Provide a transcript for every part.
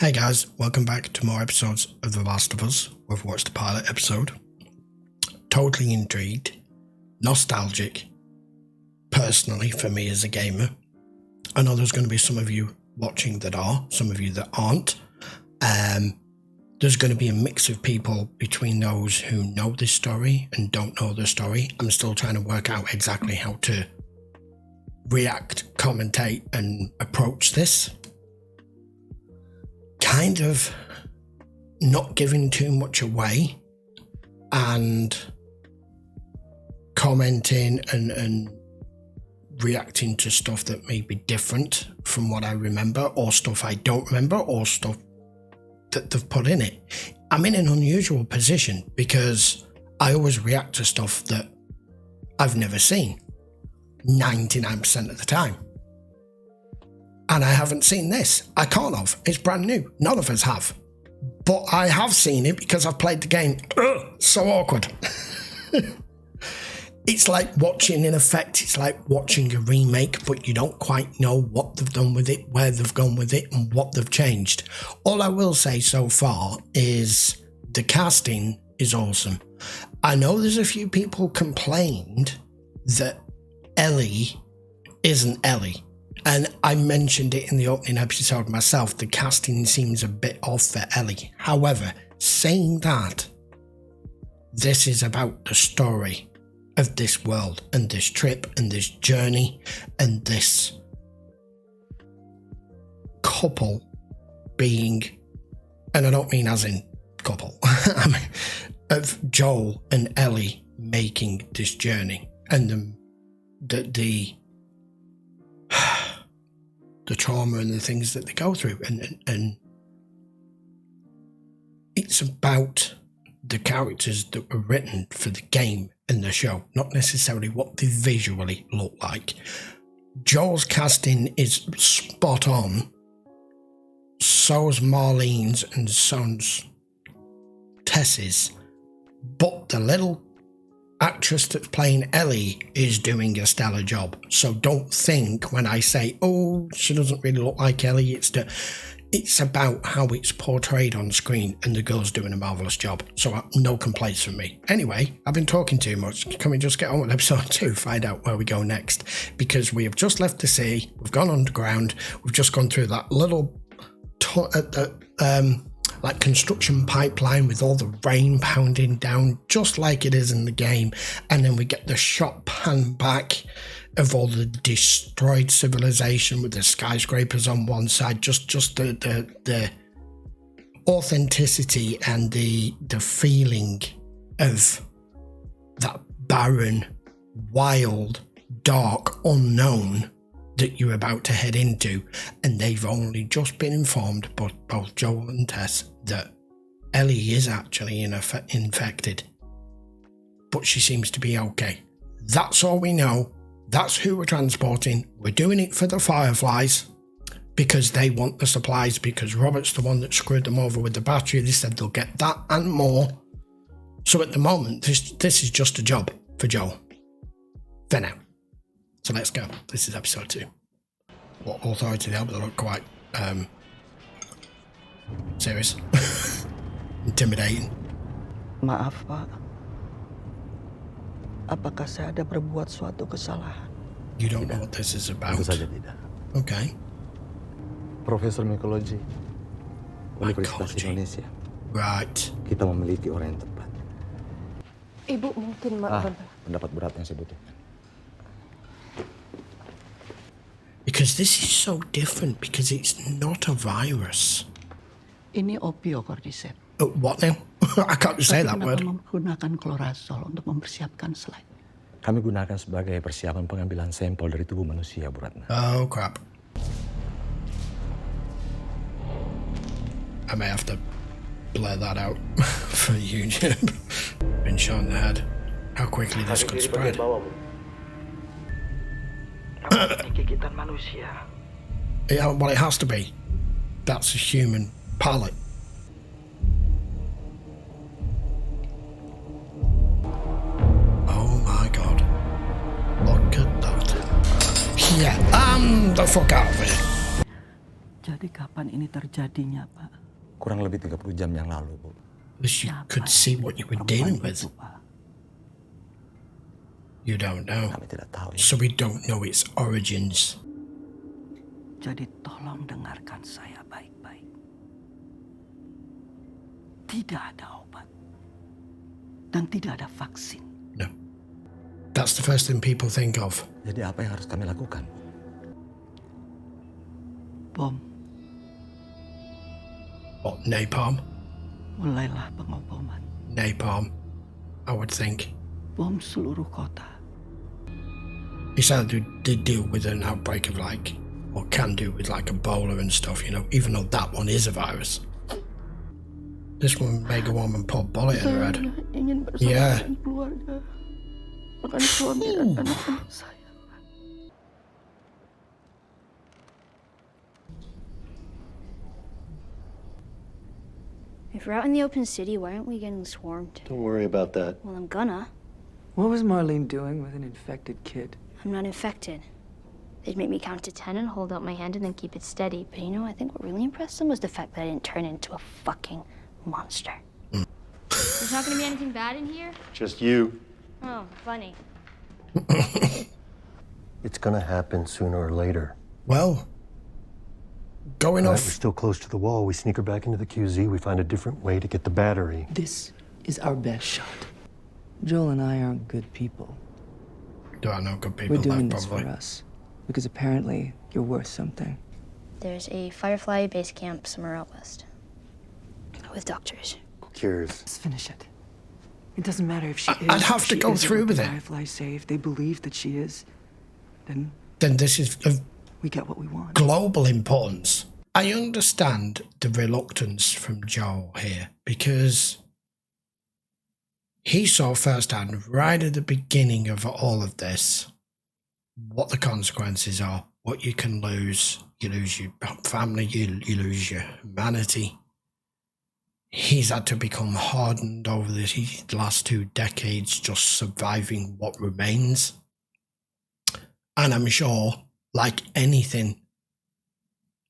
Hey guys, welcome back to more episodes of The Last of Us. We've watched the pilot episode. Totally intrigued, nostalgic, personally for me as a gamer. I know there's going to be some of you watching that are, some of you that aren't. There's going to be a mix of people between those who know this story and don't know the story. I'm still trying to work out exactly how to react, commentate and approach this. Kind of not giving too much away and commenting and reacting to stuff that may be different from what I remember, or stuff I don't remember, or stuff that they've put in it. I'm in an unusual position because I always react to stuff that I've never seen 99% of the time. And I haven't seen this. I can't have. It's brand new. None of us have. But I have seen it because I've played the game. Ugh, so awkward. It's like watching, in effect, it's like watching a remake, but you don't quite know what they've done with it, where they've gone with it, and what they've changed. All I will say so far is the casting is awesome. I know there's a few people complained that Ellie isn't Ellie. And I mentioned it in the opening episode myself, the casting seems a bit off for Ellie. However, saying that, this is about the story of this world and this trip and this journey and this couple being, and I don't mean as in couple, I mean of Joel and Ellie making this journey and the trauma and the things that they go through, and it's about the characters that were written for the game and the show, not necessarily what they visually look like. Joel's casting is spot on, so's Marlene's and so's Tess's, but the little actress that's playing Ellie is doing a stellar job. So don't think when I say, oh, she doesn't really look like Ellie, it's about how it's portrayed on screen, and the girl's doing a marvellous job. So no complaints from me. Anyway, I've been talking too much. Can we just get on with episode 2, find out where we go next? Because we have just left the sea, we've gone underground, we've just gone through that little like construction pipeline with all the rain pounding down just like it is in the game, and then we get the shot pan back of all the destroyed civilization with the skyscrapers on one side, just the authenticity and the feeling of that barren, wild, dark, unknown that you're about to head into. And they've only just been informed, but both Joel and Tess, that Ellie is actually infected, but she seems to be okay. That's all we know. That's who we're transporting. We're doing it for the Fireflies because they want the supplies, because Robert's the one that screwed them over with the battery. They said they'll get that and more. So at the moment, this is just a job for Joel for now. So let's go. This is episode 2. What authority they have, they look quite serious. Intimidating. Maaf, Pak. Apakah saya ada berbuat suatu kesalahan? You don't know what this is about. Tentu saja tidak. Okay. Profesor Mikologi, Universitas Indonesia. Right. Kita memiliki orang yang tepat. Ibu mungkin Pendapat berat yang saya butuhkan. Because this is so different, because it's not a virus. Ini opiocordyceps. What now? I can't say that word. Menggunakan klorazol untuk mempersiapkan slide. Kami gunakan sebagai persiapan pengambilan sampel dari tubuh manusia, Bu Ratna. Oh, crap. I may have to blur that out for YouTube. Been shot in the head. How quickly this could spread. Gigitan manusia. Yeah, well, it has to be. That's a human palate. Oh my god. Look at that. Yeah, the fuck out of here. Jadi kapan ini terjadinya, Pak? Kurang lebih 30 jam yang lalu, Bu. At least you could see what you were dealing with. Pak? You don't know. Kami tidak tahu ya. So we don't know its origins. Jadi tolong dengarkan saya baik-baik. Tidak ada obat. Dan tidak ada vaksin. No. That's the first thing people think of. Jadi apa yang harus kami lakukan? Bom, What, napalm? mulailah pengoboman. Napalm, I would think. Bom seluruh kota. It's how they deal with an outbreak of like, or can do with like Ebola and stuff, you know, even though that one is a virus. This one may go on and put a bullet in her head. Ingin bersama Yeah. dengan keluarga. Makan suami dan anak-anak saya. If we're out in the open city, why aren't we getting swarmed? Don't worry about that. Well, I'm gonna. What was Marlene doing with an infected kid? I'm not infected. They'd make me count to 10 and hold out my hand and then keep it steady. But you know, I think what really impressed them was the fact that I didn't turn into a fucking monster. There's not gonna be anything bad in here? Just you. Oh, funny. It's gonna happen sooner or later. Well, going All right, off. we're still close to the wall. We sneak her back into the QZ. We find a different way to get the battery. This is our best shot. Joel and I aren't good people. There are no good people We're doing left, this probably. for us. Because apparently you're worth something. There's a Firefly base camp somewhere out west. With doctors. Who cares? Let's finish it. It doesn't matter if she is. I'd have if to she go isn't through what with the it. Firefly say. If they believe that she is, then Then this is of we get what we want. global importance. I understand the reluctance from Joel here because he saw firsthand right at the beginning of all of this what the consequences are, what you can lose. You lose your family, you lose your humanity. He's had to become hardened over the last 2 decades, just surviving what remains. And I'm sure, like anything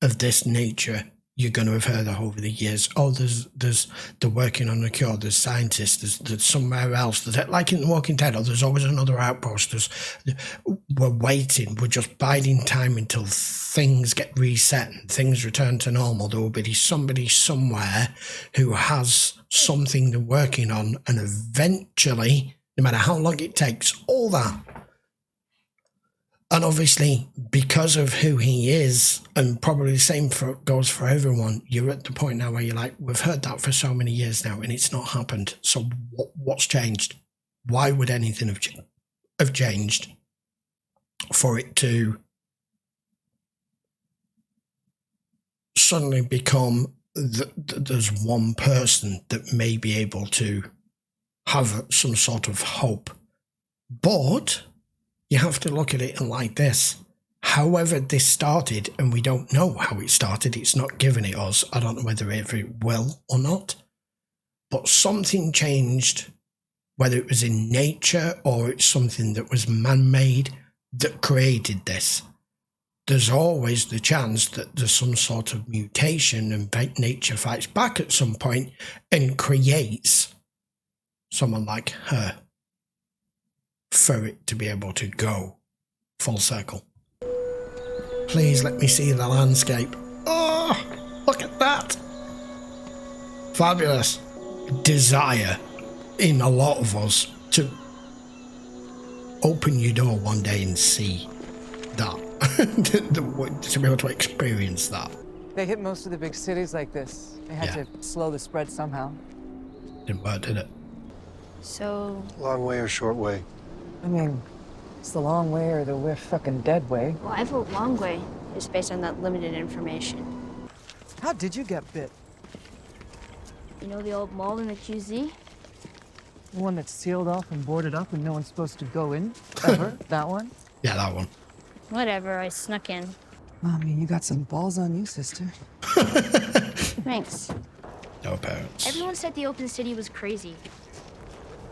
of this nature, you're going to have heard over the years, oh, they're working on a cure, there's scientists, there's somewhere else, like in The Walking Dead, oh, there's always another outpost, we're waiting, we're just biding time until things get reset and things return to normal. There will be somebody somewhere who has something they're working on, and eventually, no matter how long it takes, all that. And obviously, because of who he is, and probably the same goes for everyone, you're at the point now where you're like, we've heard that for so many years now, and it's not happened. So what's changed? Why would anything have changed for it to suddenly become there's one person that may be able to have some sort of hope? But you have to look at it like this. However this started, and we don't know how it started, it's not given it us. I don't know whether it will or not. But something changed, whether it was in nature or it's something that was man-made that created this. There's always the chance that there's some sort of mutation and nature fights back at some point and creates someone like her, for it to be able to go full circle. Please let me see the landscape. Oh, look at that. Fabulous. Desire in a lot of us to open your door one day and see that. To be able to experience that. They hit most of the big cities like this. They had Yeah. to slow the spread somehow. Didn't work, did it? So, Long way or short way? I mean, it's the long way or the we're fucking dead way. well, I vote long way, just based on that limited information. How did you get bit? You know the old mall in the QZ? The one that's sealed off and boarded up and no one's supposed to go in, ever? That one? Yeah, that one. Whatever, I snuck in. I mean, you got some balls on you, sister. Thanks. No parents. Everyone said the open city was crazy.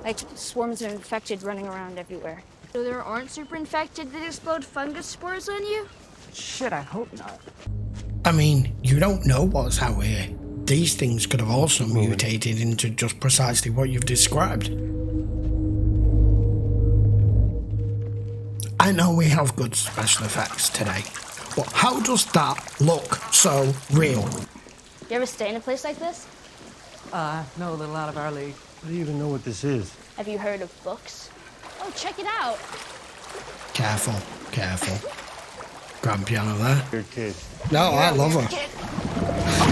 Like, swarms of infected running around everywhere. So there aren't super infected that explode fungus spores on you? Shit, I hope not. I mean, you don't know what's out here. These things could have also mutated into just precisely what you've described. I know we have good special effects today, but how does that look so real? You ever stay in a place like this? No, a little out of our league. I don't even know what this is. Have you heard of books? Oh, check it out. Careful, careful. Grand piano there. Your kid. No, I love her.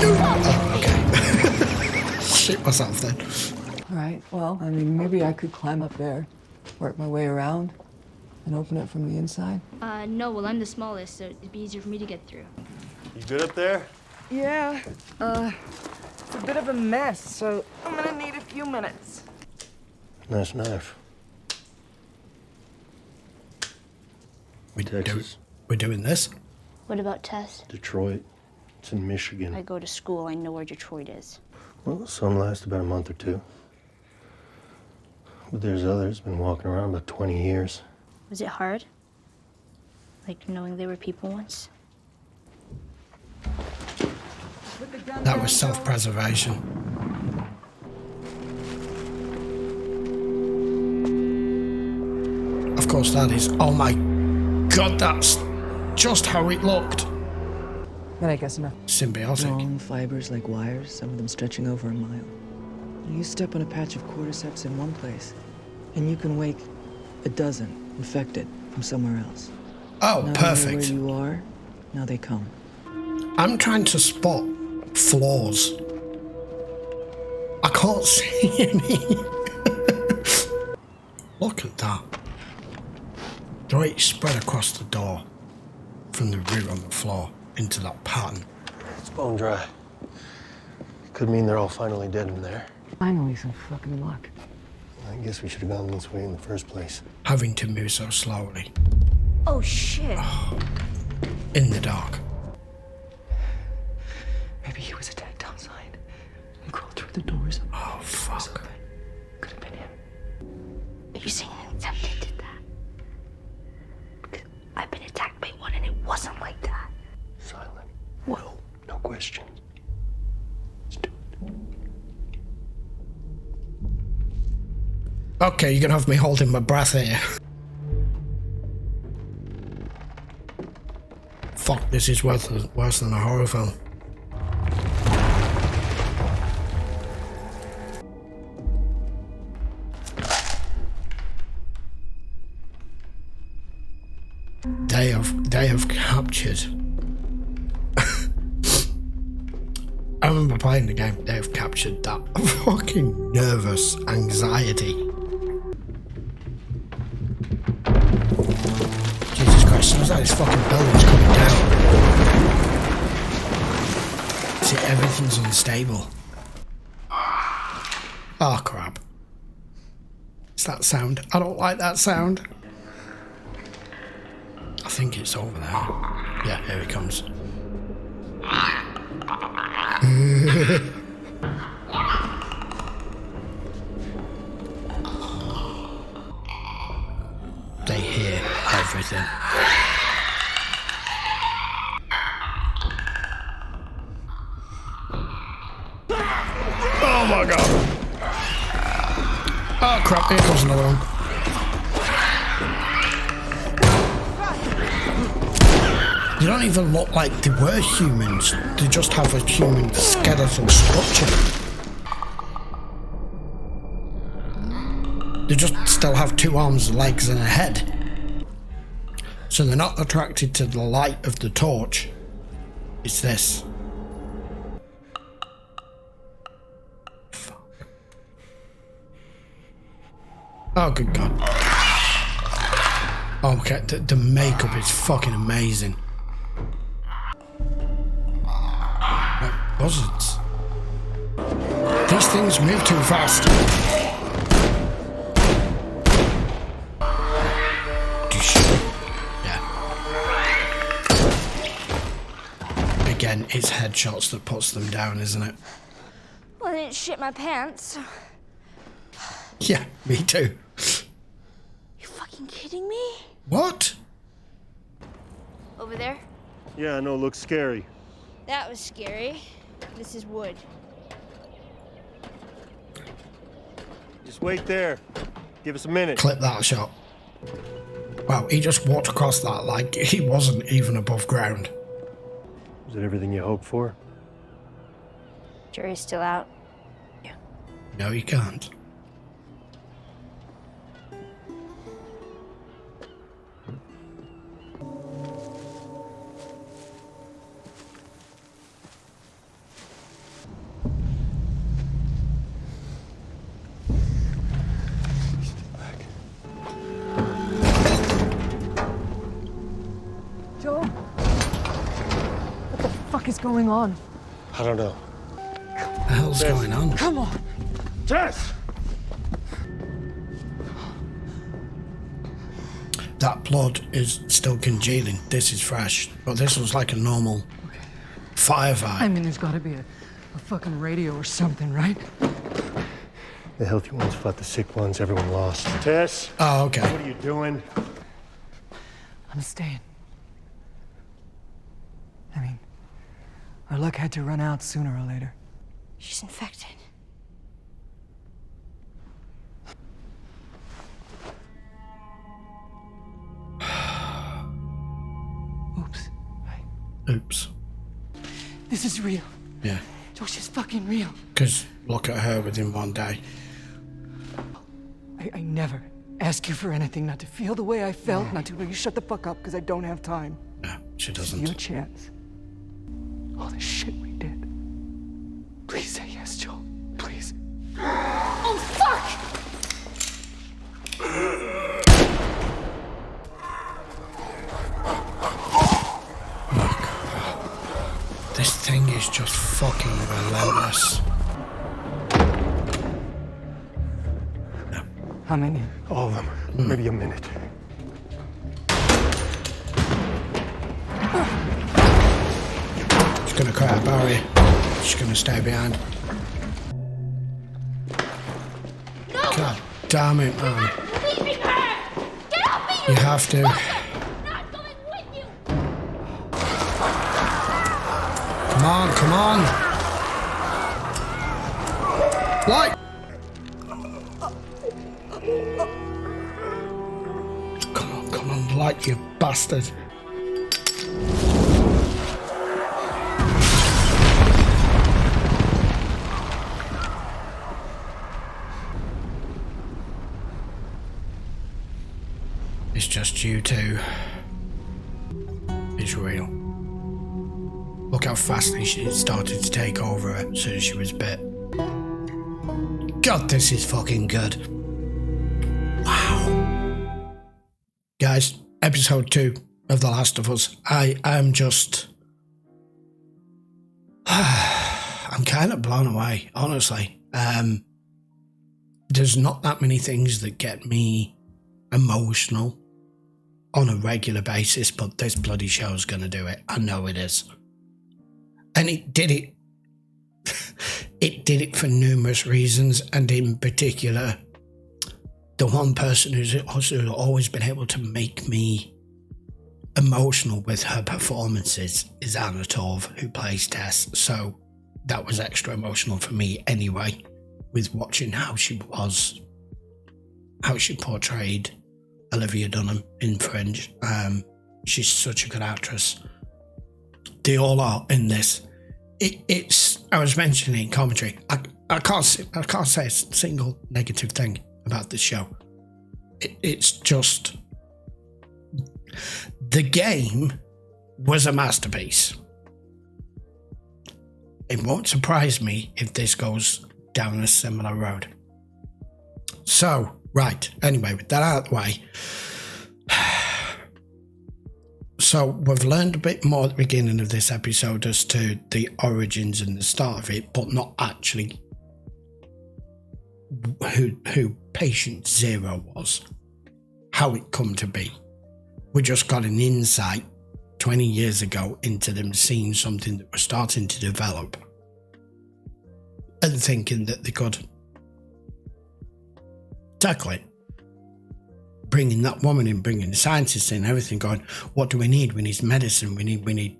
Oh, okay. Shit myself then. All right, well, I mean, maybe I could climb up there, work my way around, and open it from the inside. No, well, I'm the smallest, so it'd be easier for me to get through. You good up there? Yeah, it's a bit of a mess, so I'm gonna need a few minutes. Nice knife. We're doing this. What about Tess? Detroit. It's in Michigan. I go to school, I know where Detroit is. Well, some last about a month or two. But there's others been walking around about 20 years. Was it hard? Like knowing they were people once? That was self-preservation. Of course that is. Oh my god, that's just how it looked. Then I guess enough. Symbiotic. Long fibers like wires, some of them stretching over a mile. You step on a patch of cordyceps in one place, and you can wake a dozen infected from somewhere else. Oh, Now perfect. Where you are, now they come. I'm trying to spot flaws. I can't see any. Look at that. The way it's spread across the door from the root on the floor into that pattern. It's bone dry. Could mean they're all finally dead in there. Finally, some fucking luck. I guess we should have gone this way in the first place. Having to move so slowly. Oh, shit. In the dark. Maybe he was attacked outside and crawled through the doors. Oh, fuck. Could have been him. Are you saying an attempted did that? Because I've been attacked by one and it wasn't like that. Silent. Whoa. No questions. Let's do it. Okay, you're gonna have me holding my breath here. Fuck, this is worse than a horror film. They have captured. I remember playing the game. They have captured that fucking nervous anxiety. Jesus Christ! Sounds like this fucking building's coming down. See, everything's unstable. Oh crap! It's that sound. I don't like that sound. I think it's over there. Yeah, here it comes. They hear everything. Oh my god! Oh crap, here comes another one. They don't even look like they were humans. They just have a human skeletal structure. They just still have 2 arms, legs, and a head. So they're not attracted to the light of the torch. It's this. Fuck. Oh, good God. Oh, okay, the makeup is fucking amazing. Buzzards. These things move too fast. Yeah. Again, it's headshots that puts them down, isn't it? Well, I didn't shit my pants. Yeah, me too. You fucking kidding me? What? Over there? Yeah, I know, looks scary. That was scary. This is wood. Just wait there. Give us a minute. Clip that shot. Wow, he just walked across that like he wasn't even above ground. Is it everything you hoped for? Jury's still out. No, you can't. Joe? What the fuck is going on? I don't know. What the hell's going on? Come on! Tess! That blood is still congealing. This is fresh. But this was like a normal firefight. I mean, there's gotta be a fucking radio or something, right? The healthy ones fought the sick ones. Everyone lost. Tess! Oh, okay. What are you doing? I'm staying. I mean, our luck had to run out sooner or later. She's infected. Oops. Right. Oops. This is real. Yeah. Joe, she's fucking real. Because look at her within one day. I never ask you for anything, not to feel the way I felt, not to... You shut the fuck up, because I don't have time. No, she Your doesn't. chance. All the shit we did. Please say yes, Joe. Please. Oh, fuck! This thing is just fucking relentless. How many? All of them. Maybe a minute. She's gonna create a barrier. She's gonna stay behind. No! God damn it, man. Leaving her! Get off me, You have to. I'm not going with you! Come on, come on. Light! Come on, light, you bastard. It's just you two. It's real. Look how fastly she started to take over her as soon as she was bit. God, this is fucking good. Wow. Guys, episode 2 of The Last of Us. I am just... I'm kind of blown away, honestly. There's not that many things that get me emotional on a regular basis, but this bloody show's gonna do it. I know it is. And it did it. It did it for numerous reasons, and in particular, the one person who's also always been able to make me emotional with her performances is Anna Torv, who plays Tess. So that was extra emotional for me anyway, with watching how she portrayed Olivia Dunham in Fringe. She's such a good actress. They all are in this. It's. I was mentioning in commentary. I can't say a single negative thing about this show. It's just the game was a masterpiece. It won't surprise me if this goes down a similar road. So, right, anyway, with that out of the way. So, we've learned a bit more at the beginning of this episode as to the origins and the start of it, but not actually who Patient Zero was, how it come to be. We just got an insight 20 years ago into them seeing something that was starting to develop and thinking that they could tackle it. Bringing that woman in, bringing the scientists in, everything, going, what do we need? We need medicine, we need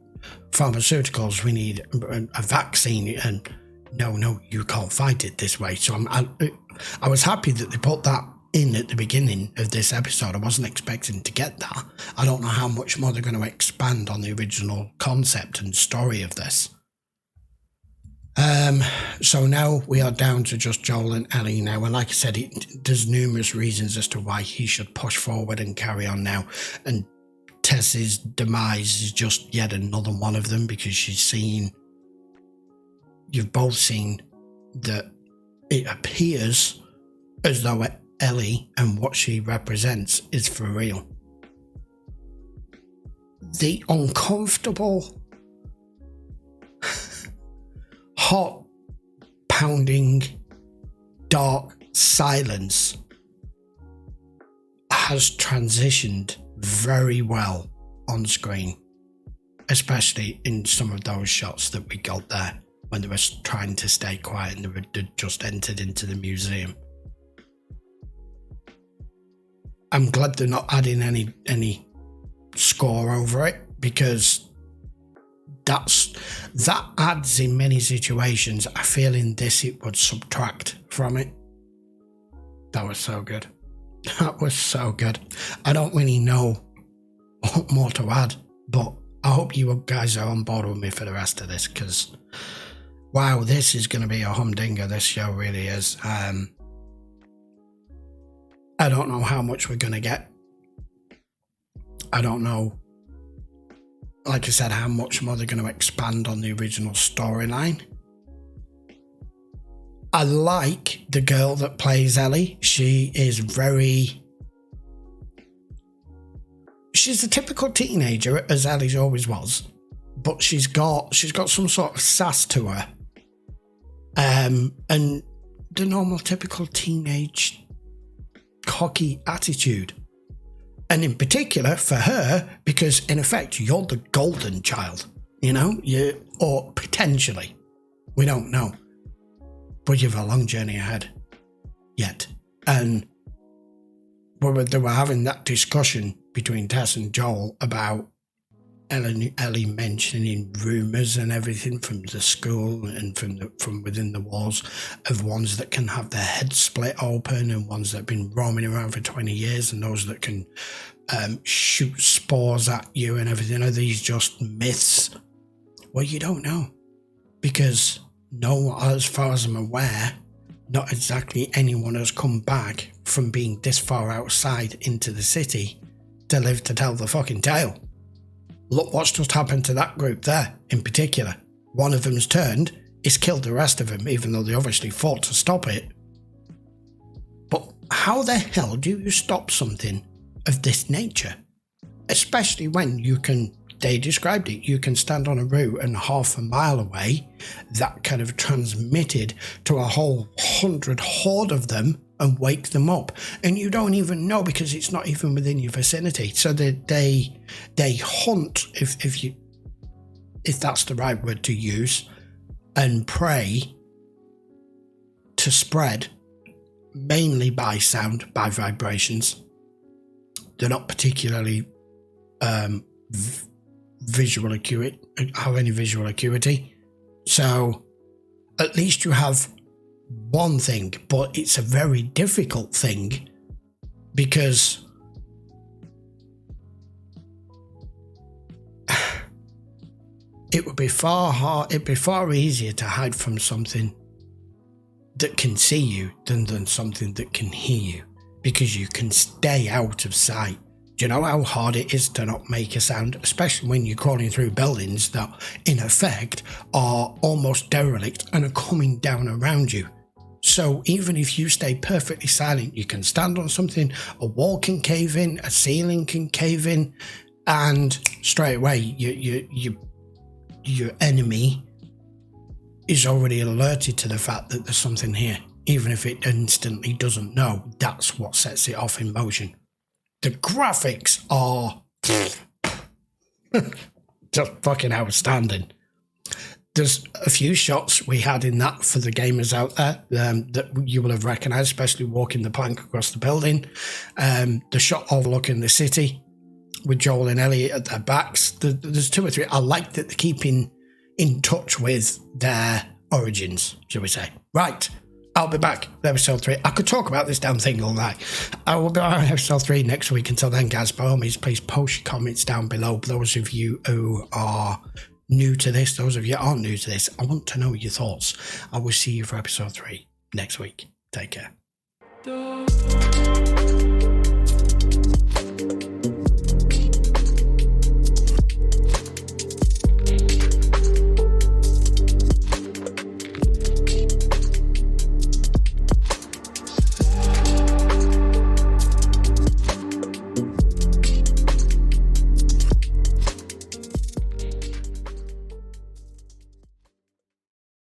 pharmaceuticals, we need a vaccine, and no, you can't fight it this way. So I was happy that they put that in at the beginning of this episode. I wasn't expecting to get that. I don't know how much more they're going to expand on the original concept and story of this. So now we are down to just Joel and Ellie now, and like I said, there's numerous reasons as to why he should push forward and carry on now, and Tess's demise is just yet another one of them, because you've both seen that it appears as though Ellie and what she represents is for real. The uncomfortable, heart pounding, dark silence has transitioned very well on screen, especially in some of those shots that we got there when they were trying to stay quiet and they just entered into the museum. I'm glad they're not adding any score over it, because that adds in many situations. I feel in this it would subtract from it. That was so good. That was so good. I don't really know what more to add, but I hope you guys are on board with me for the rest of this, because wow, this is going to be a humdinger. This show really is. I don't know how much we're going to get. I don't know, like I said, how much more they're going to expand on the original storyline. I like the girl that plays Ellie. She's a typical teenager, as Ellie's always was, but she's got some sort of sass to her, and the normal typical teenage cocky attitude. And in particular for her, because in effect you're the golden child, or potentially, we don't know, but you have a long journey ahead yet. And they were having that discussion between Tess and Joel about Ellie mentioning rumours and everything from the school and from within the walls of ones that can have their heads split open and ones that have been roaming around for 20 years and those that can shoot spores at you and everything. Are these just myths? Well, you don't know, because no, as far as I'm aware, not exactly anyone has come back from being this far outside into the city to live to tell the fucking tale. Look what's just happened to that group there in particular. One of them's turned, he's killed the rest of them, even though they obviously fought to stop it. But how the hell do you stop something of this nature? Especially when they described it, you can stand on a route and half a mile away, that kind of transmitted to a whole 100 horde of them and wake them up, and you don't even know, because it's not even within your vicinity. So they hunt, if that's the right word to use, and prey to spread mainly by sound, by vibrations. They're not particularly visual acuity, have any visual acuity. So at least you have one thing, but it's a very difficult thing, because it'd be far easier to hide from something that can see you than something that can hear you, because you can stay out of sight. Do you know how hard it is to not make a sound, especially when you're crawling through buildings that, in effect, are almost derelict and are coming down around you? So even if you stay perfectly silent, you can stand on something, a wall can cave in, a ceiling can cave in, and straight away your enemy is already alerted to the fact that there's something here. Even if it instantly doesn't know, that's what sets it off in motion. The graphics are just fucking outstanding. There's a few shots we had in that for the gamers out there that you will have recognised, especially walking the plank across the building. The shot overlooking the city with Joel and Ellie at their backs. There's 2 or 3. I like that they're keeping in touch with their origins, shall we say. Right, I'll be back with episode 3. I could talk about this damn thing all night. I will be back on episode 3 next week. Until then, guys, by all means, please post your comments down below. Those of you who are new to this, those of you who aren't new to this, I want to know your thoughts. I will see you for episode 3 next week. Take care.